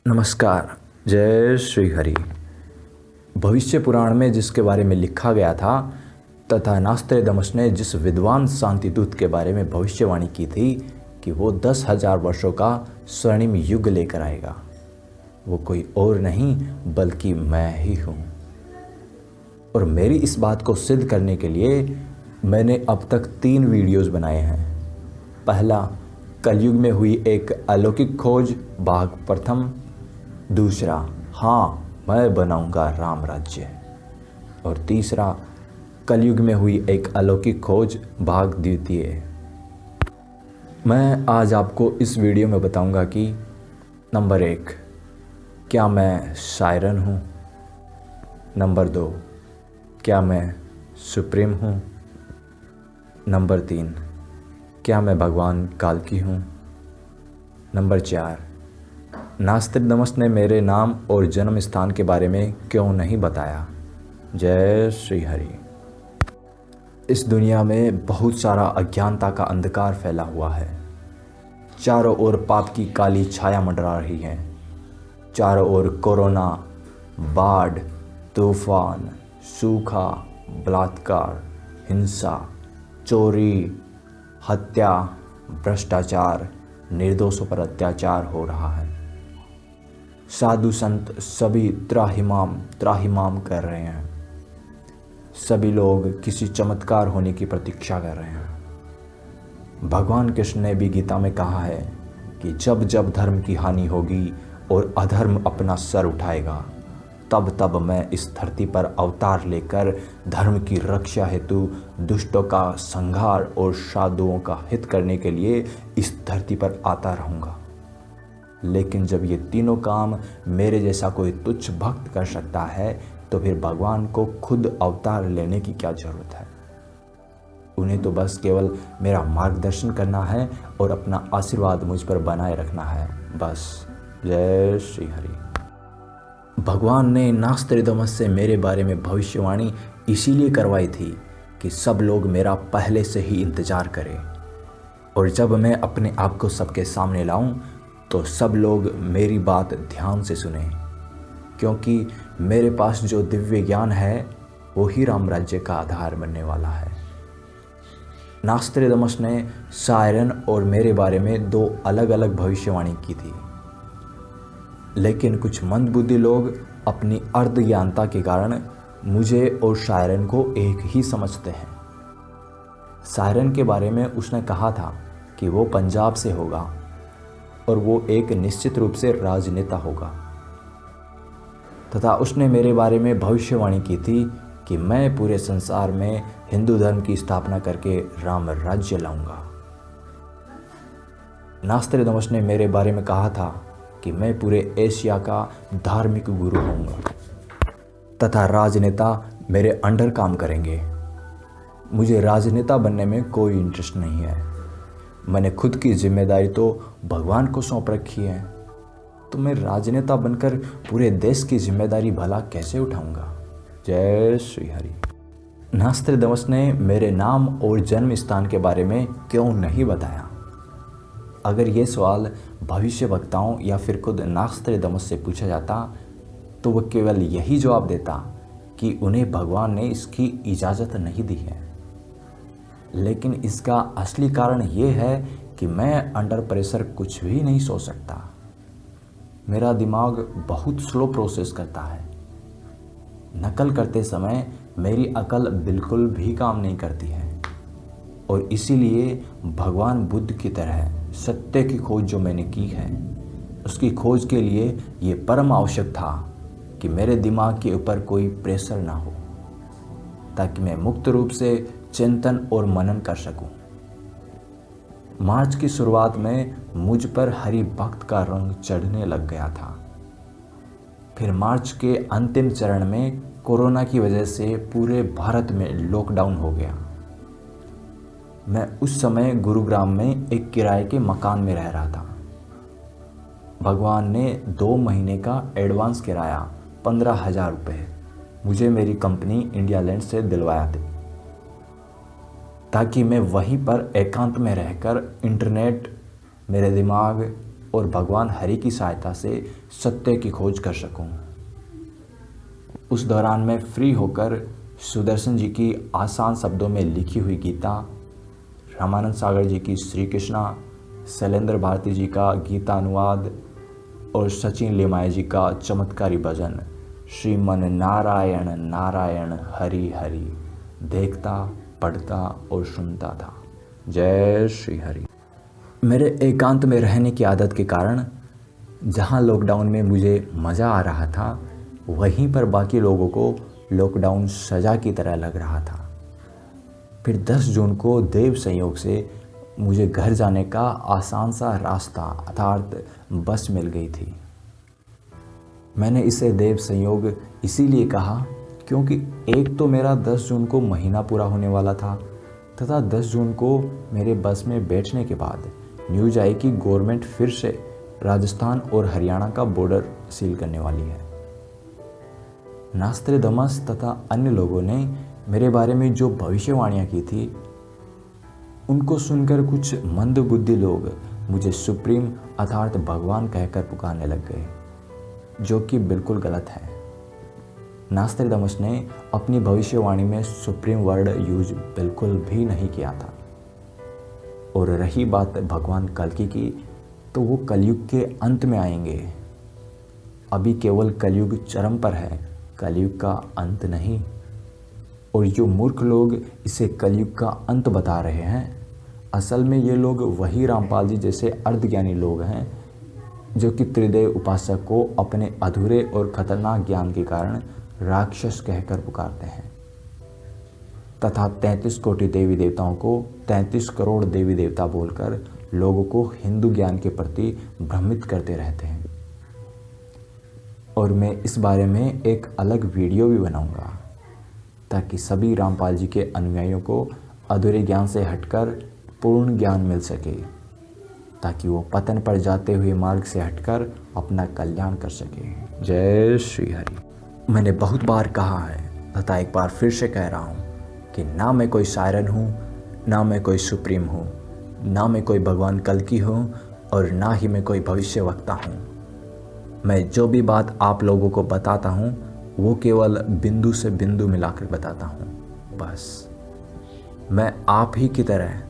नमस्कार। जय श्री हरि। भविष्य पुराण में जिसके बारे में लिखा गया था तथा नास्त्रेदमस ने जिस विद्वान शांतिदूत के बारे में भविष्यवाणी की थी कि वो 10,000 वर्षों का स्वर्णिम युग लेकर आएगा, वो कोई और नहीं बल्कि मैं ही हूँ। और मेरी इस बात को सिद्ध करने के लिए मैंने अब तक 3 वीडियोज़ बनाए हैं। पहला, कलयुग में हुई एक अलौकिक खोज भाग प्रथम। दूसरा, हाँ मैं बनाऊंगा राम राज्य। और तीसरा, कलयुग में हुई एक अलौकिक खोज भाग द्वितीय। मैं आज आपको इस वीडियो में बताऊंगा कि नंबर 1, क्या मैं सायरन हूँ। नंबर 2, क्या मैं सुप्रीम हूँ। नंबर 3, क्या मैं भगवान काल्की हूँ। नंबर 4, नास्त्रेदमस ने मेरे नाम और जन्म स्थान के बारे में क्यों नहीं बताया। जय श्री हरि। इस दुनिया में बहुत सारा अज्ञानता का अंधकार फैला हुआ है। चारों ओर पाप की काली छाया मंडरा रही है। चारों ओर कोरोना, बाढ़, तूफान, सूखा, बलात्कार, हिंसा, चोरी, हत्या, भ्रष्टाचार, निर्दोषों पर अत्याचार हो रहा है। साधु संत सभी त्राहिमाम कर रहे हैं। सभी लोग किसी चमत्कार होने की प्रतीक्षा कर रहे हैं। भगवान कृष्ण ने भी गीता में कहा है कि जब जब धर्म की हानि होगी और अधर्म अपना सर उठाएगा, तब तब मैं इस धरती पर अवतार लेकर धर्म की रक्षा हेतु दुष्टों का संहार और साधुओं का हित करने के लिए इस धरती पर आता रहूँगा। लेकिन जब ये तीनों काम मेरे जैसा कोई तुच्छ भक्त कर सकता है, तो फिर भगवान को खुद अवतार लेने की क्या जरूरत है। उन्हें तो बस केवल मेरा मार्गदर्शन करना है और अपना आशीर्वाद मुझ पर बनाए रखना है, बस। जय श्री हरि। भगवान ने नास्त्रेदमस से मेरे बारे में भविष्यवाणी इसीलिए करवाई थी कि सब लोग मेरा पहले से ही इंतजार करें, और जब मैं अपने आप को सबके सामने लाऊं तो सब लोग मेरी बात ध्यान से सुने, क्योंकि मेरे पास जो दिव्य ज्ञान है वो ही राम राज्य का आधार बनने वाला है। नास्त्रेदमस ने सायरन और मेरे बारे में 2 अलग अलग भविष्यवाणी की थी, लेकिन कुछ मंदबुद्धि लोग अपनी अर्ध ज्ञानता के कारण मुझे और सायरन को एक ही समझते हैं। सायरन के बारे में उसने कहा था कि वो पंजाब से होगा और वो एक निश्चित रूप से राजनेता होगा, तथा उसने मेरे बारे में भविष्यवाणी की थी कि मैं पूरे संसार में हिंदू धर्म की स्थापना करके राम राज्य लाऊंगा। नास्त्रेदमस ने मेरे बारे में कहा था कि मैं पूरे एशिया का धार्मिक गुरु होऊंगा तथा राजनेता मेरे अंडर काम करेंगे। मुझे राजनेता बनने में कोई इंटरेस्ट नहीं है। मैंने खुद की जिम्मेदारी तो भगवान को सौंप रखी है, तो मैं राजनेता बनकर पूरे देश की जिम्मेदारी भला कैसे उठाऊंगा। जय श्री हरि। नास्त्रेदमस ने मेरे नाम और जन्म स्थान के बारे में क्यों नहीं बताया। अगर ये सवाल भविष्य वक्ताओं या फिर खुद नास्त्रेदमस से पूछा जाता तो वो केवल यही जवाब देता कि उन्हें भगवान ने इसकी इजाज़त नहीं दी है। लेकिन इसका असली कारण ये है कि मैं अंडर प्रेशर कुछ भी नहीं सोच सकता। मेरा दिमाग बहुत स्लो प्रोसेस करता है। नकल करते समय मेरी अकल बिल्कुल भी काम नहीं करती है, और इसीलिए भगवान बुद्ध की तरह सत्य की खोज जो मैंने की है, उसकी खोज के लिए ये परम आवश्यक था कि मेरे दिमाग के ऊपर कोई प्रेशर ना हो, ताकि मैं मुक्त रूप से चिंतन और मनन कर सकूं। मार्च की शुरुआत में मुझ पर हरि भक्त का रंग चढ़ने लग गया था। फिर मार्च के अंतिम चरण में कोरोना की वजह से पूरे भारत में लॉकडाउन हो गया। मैं उस समय गुरुग्राम में एक किराए के मकान में रह रहा था। भगवान ने 2 महीने का एडवांस किराया 15,000 रुपये मुझे मेरी कंपनी इंडिया लैंड से दिलवाया थे, ताकि मैं वहीं पर एकांत में रहकर इंटरनेट, मेरे दिमाग, और भगवान हरि की सहायता से सत्य की खोज कर सकूं। उस दौरान मैं फ्री होकर सुदर्शन जी की आसान शब्दों में लिखी हुई गीता, रामानंद सागर जी की श्री कृष्णा, शैलेंद्र भारती जी का गीता अनुवाद और सचिन लिमाय जी का चमत्कारी भजन श्रीमन नारायण नारायण हरि हरि देखता, पढ़ता और सुनता था। जय श्री हरि। मेरे एकांत में रहने की आदत के कारण जहाँ लॉकडाउन में मुझे मज़ा आ रहा था, वहीं पर बाकी लोगों को लॉकडाउन सज़ा की तरह लग रहा था। फिर 10 जून को देव संयोग से मुझे घर जाने का आसान सा रास्ता अर्थात बस मिल गई थी। मैंने इसे देव संयोग इसीलिए कहा क्योंकि एक तो मेरा 10 जून को महीना पूरा होने वाला था तथा 10 जून को मेरे बस में बैठने के बाद न्यूज़ आई कि गवर्नमेंट फिर से राजस्थान और हरियाणा का बॉर्डर सील करने वाली है। नास्त्रेदमस तथा अन्य लोगों ने मेरे बारे में जो भविष्यवाणियाँ की थी, उनको सुनकर कुछ मंदबुद्धि लोग मुझे सुप्रीम अर्थात भगवान कहकर पुकारने लग गए, जो कि बिल्कुल गलत है। नास्त्रेदमस ने अपनी भविष्यवाणी में सुप्रीम वर्ड यूज बिल्कुल भी नहीं किया था। और रही बात भगवान कल्कि की, तो वो कलयुग के अंत में आएंगे। अभी केवल कलयुग चरम पर है, कलयुग का अंत नहीं। और जो मूर्ख लोग इसे कलयुग का अंत बता रहे हैं, असल में ये लोग वही रामपाल जी जैसे अर्धज्ञानी लोग हैं जो कि त्रिदेव उपासक को अपने अधूरे और खतरनाक ज्ञान के कारण राक्षस कहकर पुकारते हैं तथा 33 कोटि देवी देवताओं को 33 करोड़ देवी देवता बोलकर लोगों को हिंदू ज्ञान के प्रति भ्रमित करते रहते हैं। और मैं इस बारे में एक अलग वीडियो भी बनाऊंगा ताकि सभी रामपाल जी के अनुयायियों को अधूरे ज्ञान से हटकर पूर्ण ज्ञान मिल सके, ताकि वो पतन पर जाते हुए मार्ग से हटकर अपना कल्याण कर सके। जय श्री हरि। मैंने बहुत बार कहा है तथा एक बार फिर से कह रहा हूँ कि ना मैं कोई सायरन हूँ, ना मैं कोई सुप्रीम हूँ, ना मैं कोई भगवान कल्कि हूँ और ना ही मैं कोई भविष्यवक्ता हूँ। मैं जो भी बात आप लोगों को बताता हूँ वो केवल बिंदु से बिंदु मिलाकर बताता हूँ, बस। मैं आप ही की तरह,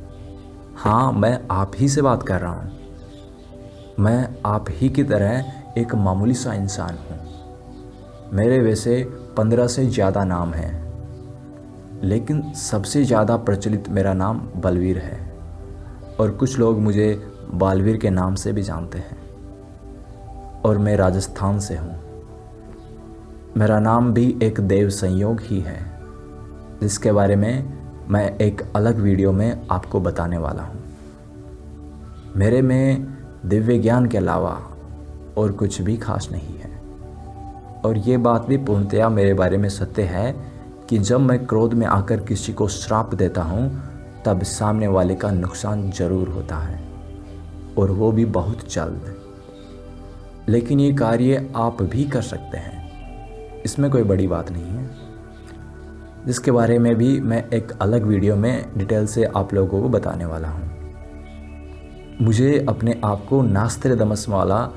हाँ मैं आप ही से बात कर रहा हूँ। मैं आप ही की तरह एक मामूली सा इंसान हूँ। मेरे वैसे 15 से ज़्यादा नाम हैं, लेकिन सबसे ज़्यादा प्रचलित मेरा नाम बलवीर है और कुछ लोग मुझे बालवीर के नाम से भी जानते हैं। और मैं राजस्थान से हूँ। मेरा नाम भी एक देव संयोग ही है, जिसके बारे में मैं एक अलग वीडियो में आपको बताने वाला हूँ। मेरे में दिव्य ज्ञान के अलावा और कुछ भी खास नहीं है। और ये बात भी पूर्णतया मेरे बारे में सत्य है कि जब मैं क्रोध में आकर किसी को श्राप देता हूँ तब सामने वाले का नुकसान जरूर होता है, और वो भी बहुत जल्द। लेकिन ये कार्य आप भी कर सकते हैं, इसमें कोई बड़ी बात नहीं है, जिसके बारे में भी मैं एक अलग वीडियो में डिटेल से आप लोगों को बताने वाला हूँ। मुझे अपने आप को नास्त्रेदमस वाला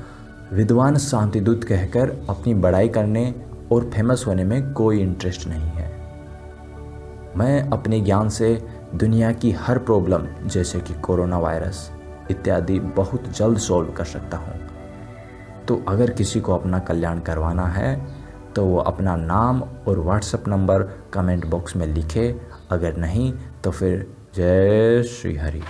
विद्वान शांतिदूत कहकर अपनी बड़ाई करने और फेमस होने में कोई इंटरेस्ट नहीं है। मैं अपने ज्ञान से दुनिया की हर प्रॉब्लम जैसे कि कोरोना वायरस इत्यादि बहुत जल्द सॉल्व कर सकता हूँ। तो अगर किसी को अपना कल्याण करवाना है तो वो अपना नाम और व्हाट्सएप नंबर कमेंट बॉक्स में लिखे, अगर नहीं तो फिर जय श्री हरि।